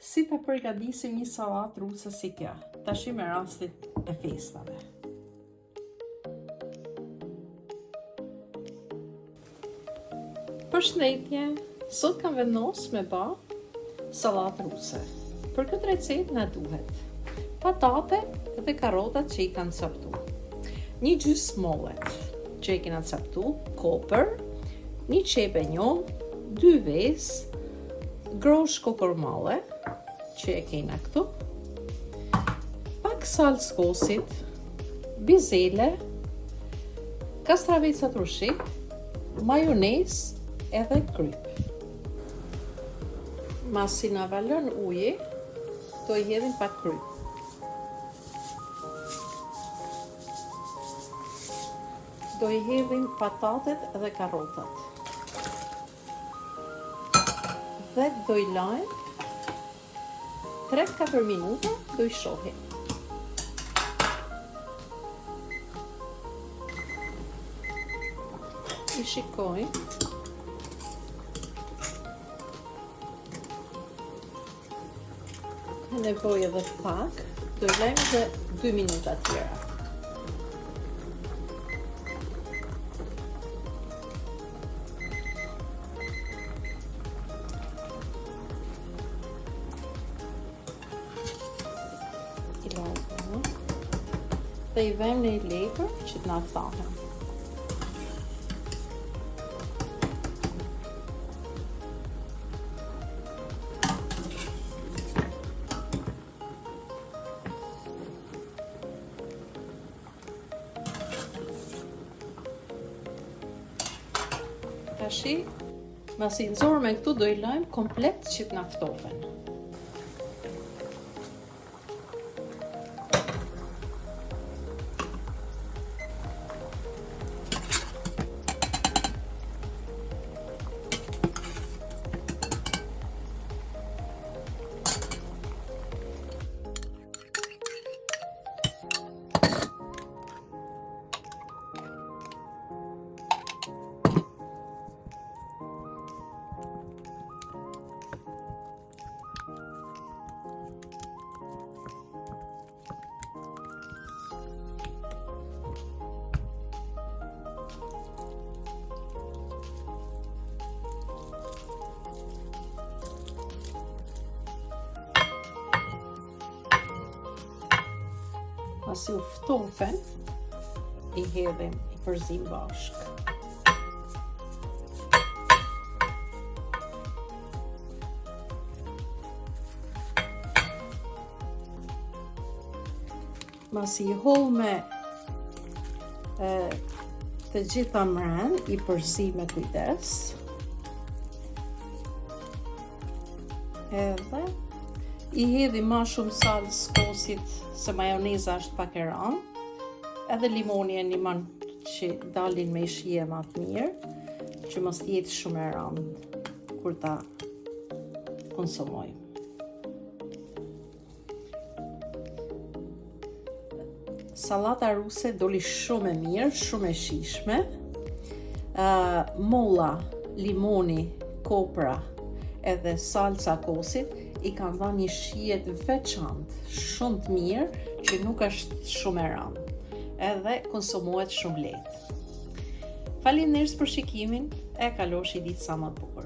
Si ta përgatisim një sallatë ruse si kjo, tash me rastin e festave. Përshëndetje, sot kam vendosur me bë sallatë ruse. Për këtë recetë na duhet patate dhe karrotat që i kanë captuar, një gjysmë mollet që i kanë captuar, kopër, një qepë njoll, 2 vezë, grosh kokormalle që e kena këtu, pak salcë kosit, bizele, kastraveca trushik, majonez edhe kryp. Masi na valën uji, do i hedhim pak kryp. Do i hedhim patatet dhe karrotat. Dhe do i lajmë 3-4 minuta, do i shohim. I shikojmë. Ka nevojë edhe pak, do i lajmë edhe 2 minuta tjera. Dhe i vëmë në i lepër që t'na thahen. Tashi, masi nxorë me këtu, do i lajmë komplet që t'na ftofen. Pasi u ftofen, i hedhim i përzim bashkë. Masi i holl me të gjitha mren, i përzim me kujdes. Edhe i hedhi ma shumë salcë kosit se majoneza është pak e rëndë, edhe limoni e nimon që dalin me shije ma të mirë, që mos jetë shumë e rëndë kur ta konsumojmë. Sallata ruse doli shumë e mirë, shumë e shijshme. Molla, limoni, kopra edhe salca kosit i kanë dhënë një shije të veçantë, shumë të mirë, që nuk është shumë e rëndë, edhe konsumohet shumë lehtë. Faleminderit për shikimin, e kaloshi ditë sa më të bukur.